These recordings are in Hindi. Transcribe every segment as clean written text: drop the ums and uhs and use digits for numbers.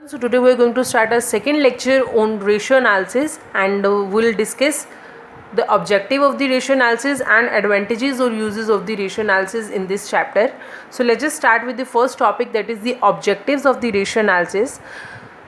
So today we are going to start our second lecture on ratio analysis, and we'll discuss the objective of the ratio analysis and advantages or uses of the ratio analysis in this chapter. So let's just start with the first topic, that is the objectives of the ratio analysis.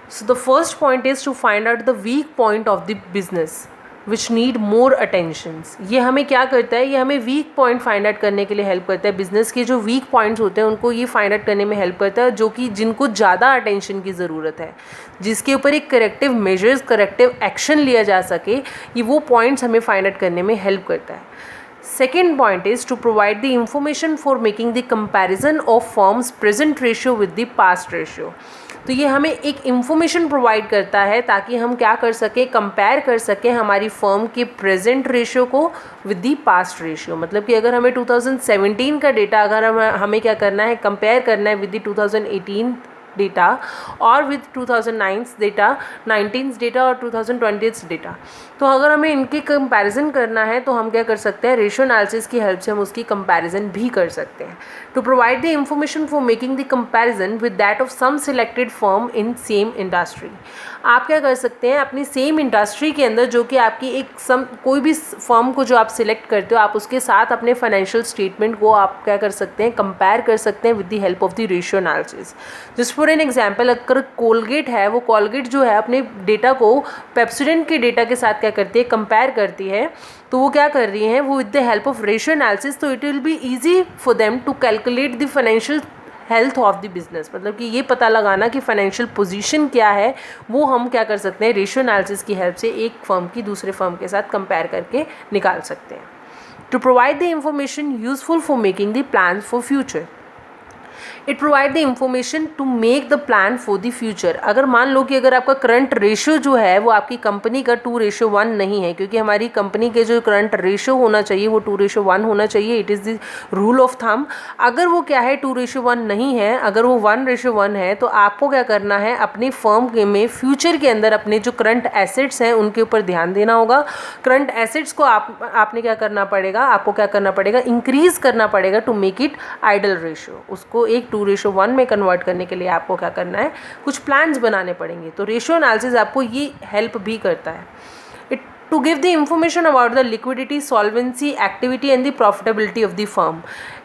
So the first point is to find out the weak point of the business which need more attentions. ये हमें क्या करता है, ये हमें वीक पॉइंट फाइंड आउट करने के लिए हेल्प करता है. बिजनेस के जो वीक पॉइंट्स होते हैं उनको ये फाइंड आउट करने में हेल्प करता है, जो कि जिनको ज़्यादा अटेंशन की ज़रूरत है, जिसके ऊपर एक करेक्टिव मेजर्स, करेक्टिव एक्शन लिया जा सके, ये वो पॉइंट्स हमें फाइंड आउट करने में हेल्प करता है. Second point is to provide the information for making the comparison of firms' present ratio with the past ratio. तो ये हमें एक इंफॉर्मेशन प्रोवाइड करता है ताकि हम क्या कर सकें, कंपेयर कर सकें हमारी फर्म के प्रेजेंट रेशियो को विद दी पास्ट रेशियो. मतलब कि अगर हमें 2017 का डेटा अगर हमें क्या करना है, कंपेयर करना है विद दी 2018 डेटा और विद 2009 डेटा, 19 डेटा और 2020 डेटा. तो अगर हमें इनके कंपैरिजन करना है तो हम क्या कर सकते हैं, रेशियो एनालिसिस की हेल्प से हम उसकी कंपैरिजन भी कर सकते हैं. To provide the information for making the comparison with that of some selected firm in same industry. आप क्या कर सकते हैं, अपनी सेम इंडस्ट्री के अंदर जो कि आपकी एक कोई भी फर्म को जो आप सिलेक्ट करते हो, आप उसके साथ अपने फाइनेंशियल स्टेटमेंट को आप क्या कर सकते हैं, कंपेयर कर सकते हैं with the help of the ratio analysis. Just for an example, अगर कोलगेट है, वो कोलगेट जो है अपने डेटा को पेप्सोडेंट के डेटा के साथ क्या करती है, कंपेयर करती है. तो वो क्या कर रही हैं, वो with the help of ratio analysis, तो it will be easy for them to calculate the financial health of the business. मतलब कि ये पता लगाना कि फाइनेंशियल पोजीशन क्या है, वो हम क्या कर सकते हैं, रेशियो एनालिसिस की हेल्प से एक फर्म की दूसरे फर्म के साथ कंपेयर करके निकाल सकते हैं. To provide the information useful for making the plan for future. It provide the information to make the plan for the future. अगर मान लो कि अगर आपका करंट रेशियो जो है वो आपकी कंपनी का 2:1 नहीं है, क्योंकि हमारी कंपनी के जो करंट रेशियो होना चाहिए वो 2:1 होना चाहिए. It is the rule of thumb. अगर वो क्या है, 2:1 नहीं है, अगर वो 1:1 है, तो आपको क्या करना है, अपनी फर्म में फ्यूचर के अंदर अपने जो करंट एसेट्स हैं उनके ऊपर ध्यान देना होगा. करंट एसेट्स को आपने क्या करना पड़ेगा, आपको क्या करना पड़ेगा, इंक्रीज करना पड़ेगा to make it ideal ratio. उसको एक 2:1 में कन्वर्ट करने के लिए आपको क्या करना है, कुछ प्लान्स बनाने पड़ेंगे. तो रेशियो एनालिसिस आपको ये हेल्प भी करता है. It to give the information about the liquidity, solvency, activity and the profitability of the firm.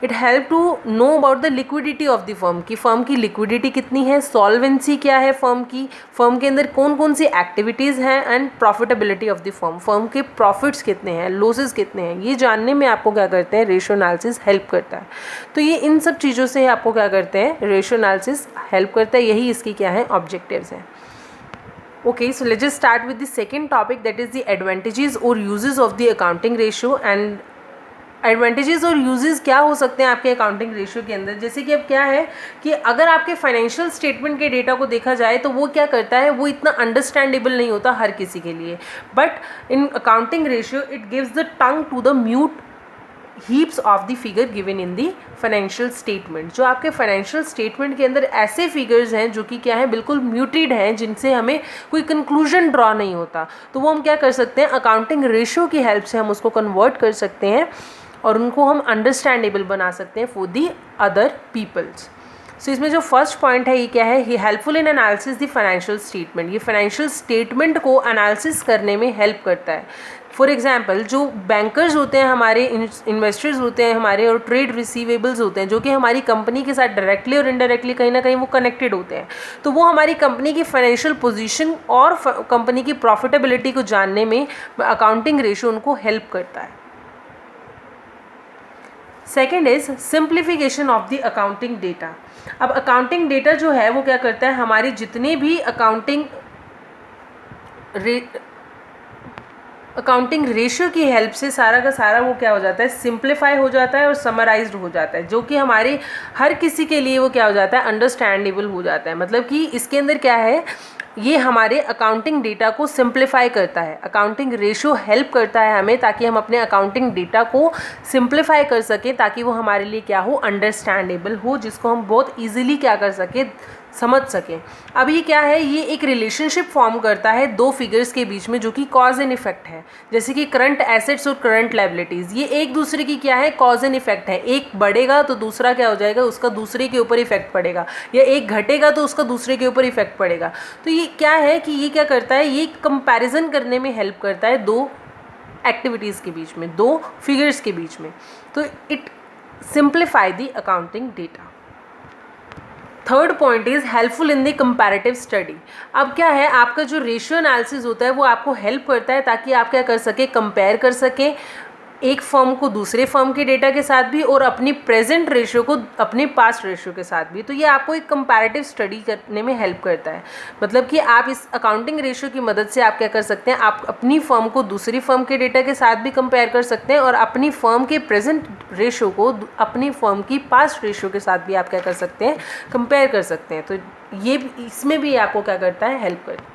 It help to know about the liquidity of the firm, कि फर्म की लिक्विडिटी कितनी है, सॉल्वेंसी क्या है फर्म की, फर्म के अंदर कौन कौन सी एक्टिविटीज़ हैं, and profitability of the firm, firm के प्रॉफिट्स कितने हैं, लॉसेस कितने हैं. ये जानने में आपको क्या करते हैं, रेशियो एनालिसिस हेल्प करता है. तो ये इन सब चीज़ों से आपको क्या करते हैं, रेशियो एनालिसिस हेल्प करता है. यही इसकी क्या है, ऑब्जेक्टिव्स हैं. Okay, so let's just start with the second topic, that is the advantages or uses of the accounting ratio. and advantages और यूजेस क्या हो सकते हैं आपके अकाउंटिंग रेशियो के अंदर. जैसे कि अब क्या है कि अगर आपके फाइनेंशियल स्टेटमेंट के डेटा को देखा जाए तो वो क्या करता है, वो इतना अंडरस्टैंडेबल नहीं होता हर किसी के लिए. But in accounting ratio it gives the tongue to the mute heaps of the figure given in the financial statement. जो आपके फाइनेंशियल स्टेटमेंट के अंदर ऐसे फिगर्स हैं जो कि क्या है, बिल्कुल म्यूटेड हैं, जिनसे हमें कोई कंक्लूजन ड्रॉ नहीं होता. तो वो हम क्या कर सकते हैं, अकाउंटिंग रेशियो की हेल्प से हम उसको कन्वर्ट कर सकते हैं और उनको हम अंडरस्टैंडेबल बना सकते हैं for the other peoples. So इसमें जो फर्स्ट पॉइंट है ये क्या है, he helpful in analysis the financial statement. ये फाइनेंशियल स्टेटमेंट को एनालिसिस करने में हेल्प करता है. फॉर एग्जांपल, जो बैंकर्स होते हैं हमारे, इन्वेस्टर्स होते हैं हमारे, और ट्रेड रिसीवेबल्स होते हैं जो कि हमारी कंपनी के साथ डायरेक्टली और इनडायरेक्टली कहीं ना कहीं वो कनेक्टेड होते हैं. तो वो हमारी कंपनी की फाइनेंशियल पोजीशन और कंपनी की प्रॉफिटेबिलिटी को जानने में अकाउंटिंग रेशियो उनको हेल्प करता है. Second is simplification of the accounting data. अब अकाउंटिंग डेटा जो है वो क्या करता है, हमारे जितने भी अकाउंटिंग रेशियो की हेल्प से सारा का सारा वो क्या हो जाता है, सिंप्लीफाई हो जाता है और समराइज्ड हो जाता है, जो कि हमारे हर किसी के लिए वो क्या हो जाता है, अंडरस्टैंडेबल हो जाता है. मतलब कि इसके अंदर क्या है, ये हमारे अकाउंटिंग डेटा को सिंप्लीफाई करता है. अकाउंटिंग रेशियो हेल्प करता है हमें ताकि हम अपने अकाउंटिंग डेटा को सिंप्लीफाई कर सकें, ताकि वो हमारे लिए क्या हो, अंडरस्टैंडेबल हो, जिसको हम बहुत ईजिली क्या कर सकें, समझ सकें। अब ये क्या है, ये एक रिलेशनशिप फॉर्म करता है दो फिगर्स के बीच में जो कि कॉज एंड इफेक्ट है। जैसे कि करंट एसेट्स और करंट लायबिलिटीज़, ये एक दूसरे की क्या है, कॉज एंड इफेक्ट है। एक बढ़ेगा तो दूसरा क्या हो जाएगा, उसका दूसरे के ऊपर इफेक्ट पड़ेगा, या एक घटेगा तो उसका दूसरे के ऊपर इफेक्ट पड़ेगा। तो ये क्या है कि ये क्या करता है, ये कंपैरिजन करने में हेल्प करता है दो एक्टिविटीज़ के बीच में, दो फिगर्स के बीच में। तो it simplify the accounting data. Third point is helpful in the comparative study. अब क्या है, आपका जो रेशियो एनालिसिस होता है वो आपको हेल्प करता है ताकि आप क्या कर सकें, कंपेयर कर सकें एक फर्म को दूसरे फर्म के डेटा के साथ भी और अपनी प्रेजेंट रेशियो को अपने पास्ट रेशियो के साथ भी। तो ये आपको एक कंपैरेटिव स्टडी करने में हेल्प करता है। मतलब कि आप इस अकाउंटिंग रेशियो की मदद से आप क्या कर सकते हैं, आप अपनी फर्म को दूसरी फर्म के डेटा के साथ भी कंपेयर कर सकते हैं और अपनी फर्म के प्रेजेंट रेशियो को अपनी फर्म की पास्ट रेशियो के साथ भी आप क्या कर सकते हैं, कंपेयर कर सकते हैं। तो ये इसमें भी आपको क्या करता है, हेल्प करता है।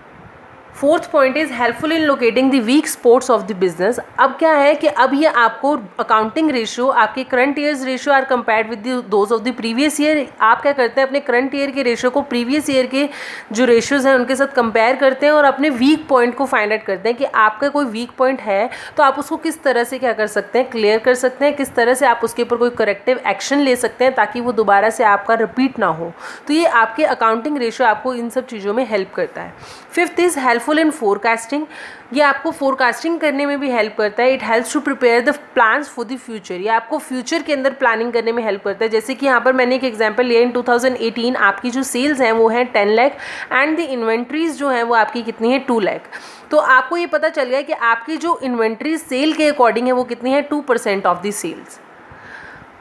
Fourth point is helpful in locating the weak spots of the business. अब क्या है कि अब ये आपको अकाउंटिंग रेशियो, आपके current years ratio are compared with those of the previous year. आप क्या करते हैं, अपने करंट ईयर के रेशियो को प्रीवियस ईयर के जो रेशियोज़ हैं उनके साथ कंपेयर करते हैं और अपने वीक पॉइंट को फाइंड आउट करते हैं कि आपका कोई वीक पॉइंट है तो आप उसको किस तरह से क्या कर सकते हैं, क्लियर कर सकते हैं, किस तरह से आप उसके ऊपर कोई करेक्टिव एक्शन ले सकते हैं ताकि वो दोबारा से आपका रिपीट ना हो। तो ये आपके अकाउंटिंग रेशियो आपको इन सब चीज़ों में हेल्प करता है। Fifth is helpful in forecasting. ये आपको फोरकास्टिंग करने में भी हेल्प करता है। It helps to prepare the plans for the future. ये आपको फ्यूचर के अंदर प्लानिंग करने में हेल्प करता है। जैसे कि यहाँ पर मैंने एक एग्जांपल लिया, इन 2018 आपकी जो सेल्स हैं वो हैं 10 लाख एंड द इन्वेंट्रीज जो हैं वो आपकी कितनी है, 2 लाख। तो आपको ये पता चल गया कि आपकी जो इन्वेंट्री सेल के अकॉर्डिंग है वो कितनी है, 2% ऑफ द सेल्स।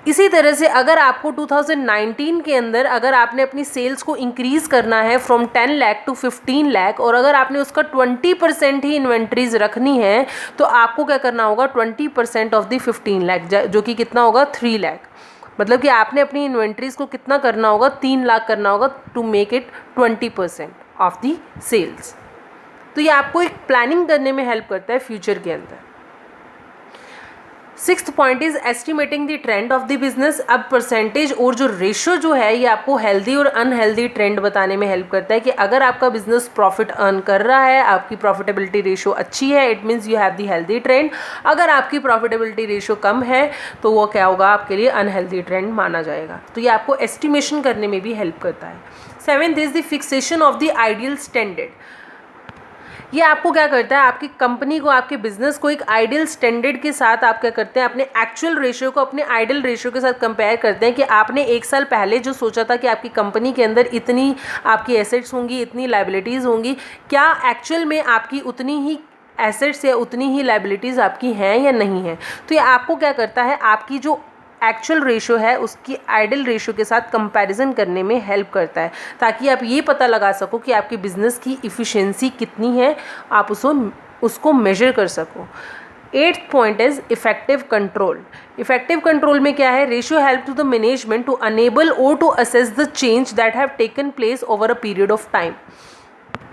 इसी तरह से अगर आपको 2019 के अंदर अगर आपने अपनी सेल्स को इंक्रीज़ करना है फ्रॉम 10 लाख टू 15 लाख और अगर आपने उसका 20% ही इन्वेंट्रीज रखनी है तो आपको क्या करना होगा, 20% ऑफ द 15 लाख जो कि कितना होगा, 3 लाख। मतलब कि आपने अपनी इन्वेंट्रीज को कितना करना होगा, 3 लाख करना होगा to make it 20% of the sales. तो ये आपको एक प्लानिंग करने में हेल्प करता है फ्यूचर के अंदर। Sixth point is estimating the trend of the business. अब परसेंटेज और जो रेशियो जो है ये आपको हेल्दी और अनहेल्दी ट्रेंड बताने में हेल्प करता है कि अगर आपका बिजनेस प्रॉफिट अर्न कर रहा है, आपकी प्रॉफिटेबिलिटी रेशियो अच्छी है, it means you have the healthy trend. अगर आपकी प्रॉफिटेबिलिटी रेशियो कम है तो वो क्या होगा, आपके लिए अनहेल्दी ट्रेंड माना जाएगा। तो ये आपको एस्टिमेशन करने में भी हेल्प करता है। Seventh is the fixation of the ideal standard. ये आपको क्या करता है, आपकी कंपनी को, आपके बिजनेस को एक आइडियल स्टैंडर्ड के साथ आप क्या करते हैं, अपने एक्चुअल रेशियो को अपने आइडियल रेशियो के साथ कंपेयर करते हैं कि आपने एक साल पहले जो सोचा था कि आपकी कंपनी के अंदर इतनी आपकी एसेट्स होंगी, इतनी लायबिलिटीज़ होंगी, क्या एक्चुअल में आपकी उतनी ही एसेट्स या उतनी ही लायबिलिटीज़ आपकी हैं या नहीं है। तो ये आपको क्या करता है, आपकी जो एक्चुअल रेशियो है उसकी आइडियल रेशियो के साथ कंपैरिजन करने में हेल्प करता है ताकि आप ये पता लगा सको कि आपके बिजनेस की इफ़िशिएंसी कितनी है, आप उसको मेजर कर सको। Eighth point is effective control. Effective control में क्या है, ratio help to the management to enable और to assess the change that have taken place over a period of time.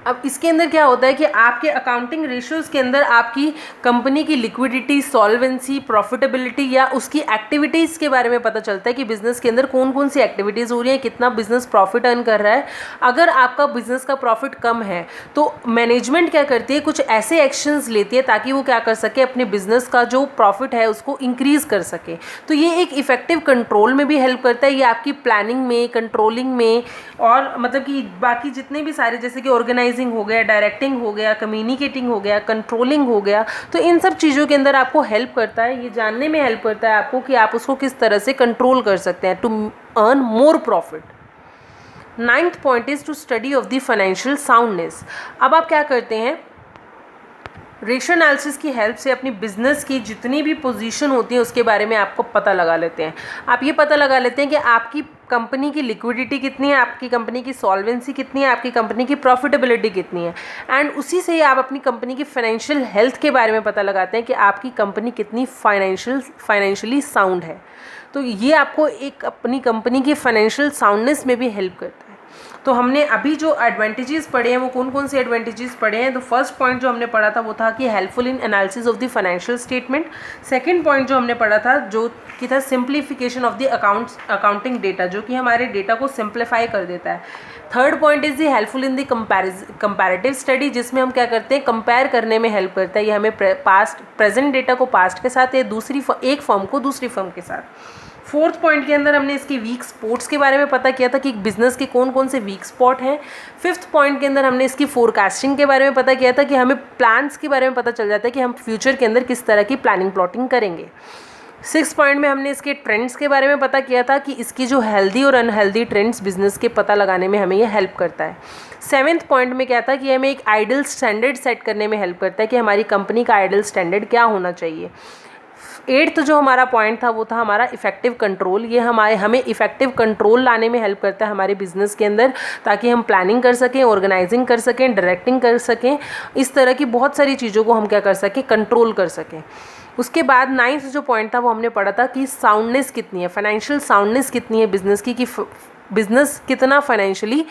अब इसके अंदर क्या होता है कि आपके अकाउंटिंग रेशियोज़ के अंदर आपकी कंपनी की लिक्विडिटी, सॉल्वेंसी, प्रॉफिटेबिलिटी या उसकी एक्टिविटीज़ के बारे में पता चलता है कि बिज़नेस के अंदर कौन कौन सी एक्टिविटीज़ हो रही हैं, कितना बिज़नेस प्रॉफिट अर्न कर रहा है। अगर आपका बिज़नेस का प्रॉफिट कम है तो मैनेजमेंट क्या करती है, कुछ ऐसे एक्शंस लेती है ताकि वो क्या कर सके, अपने बिज़नेस का जो प्रॉफिट है उसको इंक्रीज़ कर सके। तो ये एक इफ़ेक्टिव कंट्रोल में भी हेल्प करता है। ये आपकी प्लानिंग में, कंट्रोलिंग में और मतलब कि बाकी जितने भी सारे, जैसे कि ऑर्गेनाइजिंग हो गया, डायरेक्टिंग हो गया, कम्युनिकेटिंग हो गया, कंट्रोलिंग हो गया, तो इन सब चीज़ों के अंदर आपको हेल्प करता है। ये जानने में हेल्प करता है आपको कि आप उसको किस तरह से कंट्रोल कर सकते हैं to earn more profit. Ninth point is to study of the financial soundness. अब आप क्या करते हैं, रेशियो एनालिसिस की हेल्प से अपनी बिजनेस की जितनी भी पोजीशन होती है उसके बारे में आपको पता लगा लेते हैं। आप ये पता लगा लेते हैं कि आपकी कंपनी की लिक्विडिटी कितनी है, आपकी कंपनी की सॉल्वेंसी कितनी है, आपकी कंपनी की प्रॉफिटेबिलिटी कितनी है, एंड उसी से ही आप अपनी कंपनी की फाइनेंशियल हेल्थ के बारे में पता लगाते हैं कि आपकी कंपनी कितनी फाइनेंशियली साउंड है। तो ये आपको एक अपनी कंपनी की फाइनेंशियल साउंडनेस में भी हेल्प करता है। तो हमने अभी जो एडवांटेजेस पढ़े हैं वो कौन कौन से एडवांटेजेस पढ़े हैं। तो फर्स्ट पॉइंट जो हमने पढ़ा था वो था कि helpful in analysis of the financial statement. Second point जो हमने पढ़ा था जो कि था simplification of the accounting data, जो कि हमारे डेटा को सिंप्लीफाई कर देता है। Third point is the helpful in the comparative study, जिसमें हम क्या करते हैं, कंपेयर करने में हेल्प करता है। ये हमें प्रेजेंट डेटा को पास्ट के साथ या एक फर्म को दूसरी फर्म के साथ। फोर्थ पॉइंट के अंदर हमने इसकी वीक स्पॉट्स के बारे में पता किया था कि बिजनेस के कौन कौन से वीक स्पॉट हैं। फिफ्थ पॉइंट के अंदर हमने इसकी फोरकास्टिंग के बारे में पता किया था कि हमें प्लान्स के बारे में पता चल जाता है कि हम फ्यूचर के अंदर किस तरह की प्लानिंग प्लॉटिंग करेंगे। सिक्स पॉइंट में हमने इसके ट्रेंड्स के बारे में पता किया था कि इसकी जो हेल्दी और अनहेल्दी ट्रेंड्स बिजनेस के पता लगाने में हमें ये हेल्प करता है। सेवेंथ पॉइंट में क्या था कि हमें एक आइडल स्टैंडर्ड सेट करने में हेल्प करता है कि हमारी कंपनी का आइडल स्टैंडर्ड क्या होना चाहिए। एट्थ जो हमारा पॉइंट था वो था हमारा इफेक्टिव कंट्रोल। ये हमें इफेक्टिव कंट्रोल लाने में हेल्प करता है हमारे बिजनेस के अंदर, ताकि हम प्लानिंग कर सकें, ऑर्गेनाइजिंग कर सकें, डायरेक्टिंग कर सकें, इस तरह की बहुत सारी चीज़ों को हम क्या कर सकें, कंट्रोल कर सकें। उसके बाद नाइन्थ जो पॉइंट था वो हमने पढ़ा था कि साउंडनेस कितनी है, फाइनेंशियल साउंडनेस कितनी है बिजनेस की, कि बिजनेस कितना फाइनेंशियली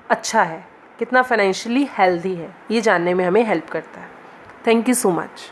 अच्छा है, कितना फाइनेंशियली हेल्दी है, ये जानने में हमें हेल्प करता है। Thank you so much.